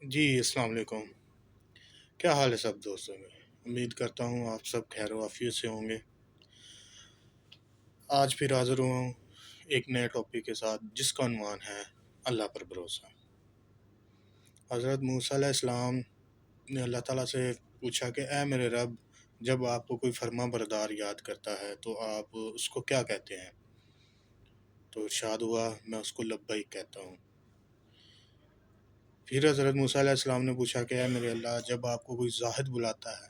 جی السلام علیکم۔ کیا حال ہے سب دوستوں میں؟ امید کرتا ہوں آپ سب خیر و عافیت سے ہوں گے۔ آج پھر حاضر ہوا ہوں ایک نئے ٹاپک کے ساتھ جس کا عنوان ہے اللہ پر بھروسہ۔ حضرت موسیٰ علیہ السلام نے اللہ تعالیٰ سے پوچھا کہ اے میرے رب، جب آپ کو کوئی فرما بردار یاد کرتا ہے تو آپ اس کو کیا کہتے ہیں؟ تو ارشاد ہوا، میں اس کو لبیک کہتا ہوں۔ پھر حضرت موسیٰ علیہ السلام نے پوچھا کہ اے میرے اللہ، جب آپ کو کوئی زاہد بلاتا ہے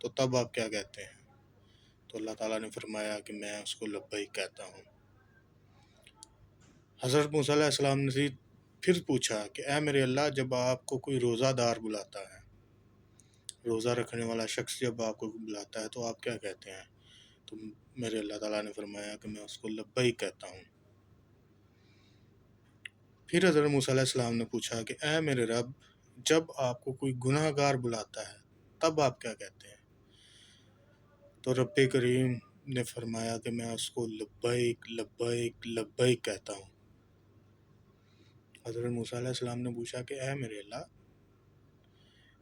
تو تب آپ کیا کہتے ہیں؟ تو اللہ تعالیٰ نے فرمایا کہ میں اس کو لبیک کہتا ہوں۔ حضرت موسیٰ علیہ السلام نے پھر پوچھا کہ اے میرے اللہ، جب آپ کو کوئی روزہ دار بلاتا ہے، روزہ رکھنے والا شخص جب آپ کو بلاتا ہے تو آپ کیا کہتے ہیں؟ تو میرے اللہ تعالیٰ نے فرمایا کہ میں اس کو لبیک کہتا ہوں۔ پھر حضرت موسیٰ علیہ السلام نے پوچھا کہ اے میرے رب، جب آپ کو کوئی گناہ گار بلاتا ہے تب آپ کیا کہتے ہیں؟ تو رب کریم نے فرمایا کہ میں اس کو لبیک لبیک لبیک کہتا ہوں۔ حضرت موسیٰ علیہ السلام نے پوچھا کہ اے میرے اللہ،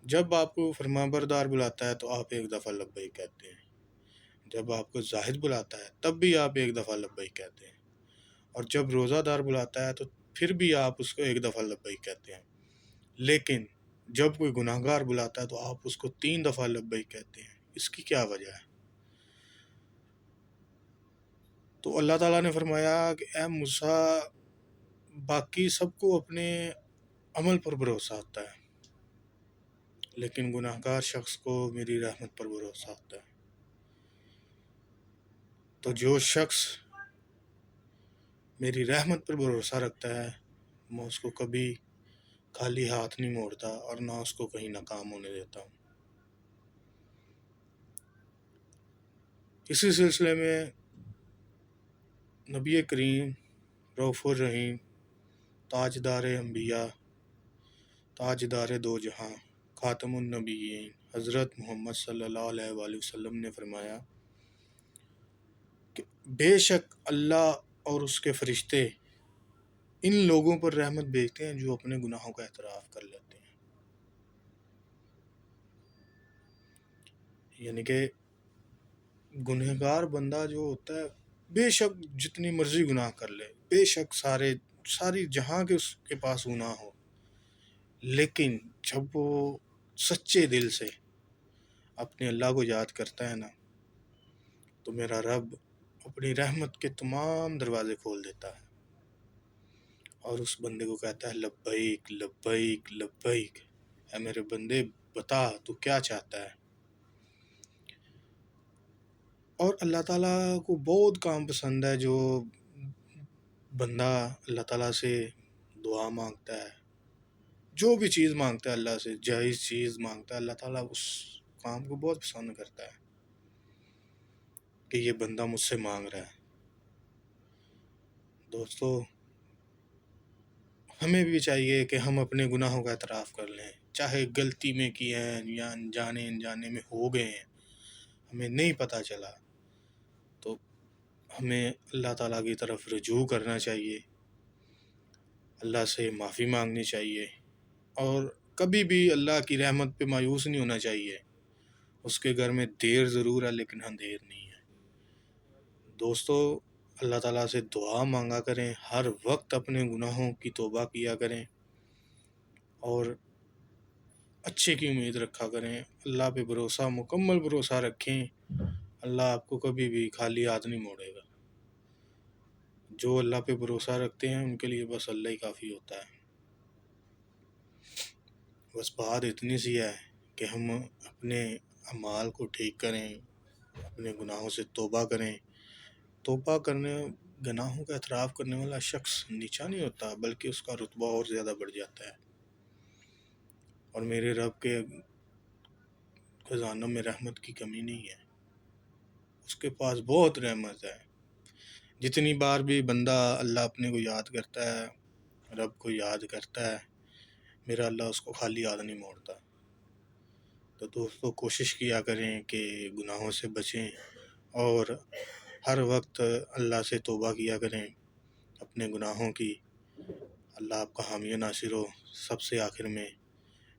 جب آپ کو فرما بردار بلاتا ہے تو آپ ایک دفعہ لبیک کہتے ہیں، جب آپ کو زاہد بلاتا ہے تب بھی آپ ایک دفعہ لبیک کہتے ہیں، اور جب روزہ دار بلاتا ہے تو پھر بھی آپ اس کو ایک دفعہ لبیک کہتے ہیں، لیکن جب کوئی گناہ گار بلاتا ہے تو آپ اس کو 3 دفعہ لبیک کہتے ہیں۔ اس کی کیا وجہ ہے؟ تو اللہ تعالیٰ نے فرمایا کہ اے موسیٰ، باقی سب کو اپنے عمل پر بھروسہ ہوتا ہے، لیکن گناہ گار شخص کو میری رحمت پر بھروسہ ہوتا ہے۔ تو جو شخص میری رحمت پر بھروسہ رکھتا ہے، میں اس کو کبھی خالی ہاتھ نہیں موڑتا اور نہ اس کو کہیں ناکام ہونے دیتا ہوں۔ اسی سلسلے میں نبی کریم رؤوف الرحیم، تاجدار انبیاء، تاجدار دو جہاں، خاتم النبیین حضرت محمد صلی اللہ علیہ وآلہ وسلم نے فرمایا کہ بے شک اللہ اور اس کے فرشتے ان لوگوں پر رحمت بھیجتے ہیں جو اپنے گناہوں کا اعتراف کر لیتے ہیں۔ یعنی کہ گنہگار بندہ جو ہوتا ہے، بے شک جتنی مرضی گناہ کر لے، بے شک ساری جہاں کے اس کے پاس گناہ ہو، لیکن جب وہ سچے دل سے اپنے اللہ کو یاد کرتا ہے نا، تو میرا رب اپنی رحمت کے تمام دروازے کھول دیتا ہے اور اس بندے کو کہتا ہے لبیک لبیک لبیک، اے میرے بندے بتا تو کیا چاہتا ہے۔ اور اللہ تعالیٰ کو بہت کام پسند ہے جو بندہ اللہ تعالیٰ سے دعا مانگتا ہے، جو بھی چیز مانگتا ہے اللہ سے، جائز چیز مانگتا ہے، اللہ تعالیٰ اس کام کو بہت پسند کرتا ہے کہ یہ بندہ مجھ سے مانگ رہا ہے۔ دوستو، ہمیں بھی چاہیے کہ ہم اپنے گناہوں کا اعتراف کر لیں، چاہے غلطی میں کی ہیں یا انجانے میں ہو گئے ہیں، ہمیں نہیں پتہ چلا، تو ہمیں اللہ تعالیٰ کی طرف رجوع کرنا چاہیے، اللہ سے معافی مانگنی چاہیے، اور کبھی بھی اللہ کی رحمت پہ مایوس نہیں ہونا چاہیے۔ اس کے گھر میں دیر ضرور ہے لیکن اندھیر نہیں ہے۔ دوستو، اللہ تعالیٰ سے دعا مانگا کریں، ہر وقت اپنے گناہوں کی توبہ کیا کریں اور اچھے کی امید رکھا کریں، اللہ پہ بھروسہ، مکمل بھروسہ رکھیں، اللہ آپ کو کبھی بھی خالی ہاتھ نہیں موڑے گا۔ جو اللہ پہ بھروسہ رکھتے ہیں ان کے لیے بس اللہ ہی کافی ہوتا ہے۔ بس بات اتنی سی ہے کہ ہم اپنے اعمال کو ٹھیک کریں، اپنے گناہوں سے توبہ کریں۔ توبہ کرنے، گناہوں کا اعتراف کرنے والا شخص نیچا نہیں ہوتا بلکہ اس کا رتبہ اور زیادہ بڑھ جاتا ہے، اور میرے رب کے خزانوں میں رحمت کی کمی نہیں ہے، اس کے پاس بہت رحمت ہے۔ جتنی بار بھی بندہ اللہ اپنے کو یاد کرتا ہے، رب کو یاد کرتا ہے، میرا اللہ اس کو خالی یاد نہیں موڑتا۔ تو دوستو، کوشش کیا کریں کہ گناہوں سے بچیں اور ہر وقت اللہ سے توبہ کیا کریں اپنے گناہوں کی۔ اللہ آپ کا حامی و ناصر ہو۔ سب سے آخر میں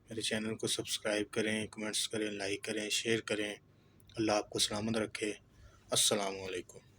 میرے چینل کو سبسکرائب کریں، کمنٹس کریں، لائک کریں، شیئر کریں۔ اللہ آپ کو سلامت رکھے۔ السلام علیکم۔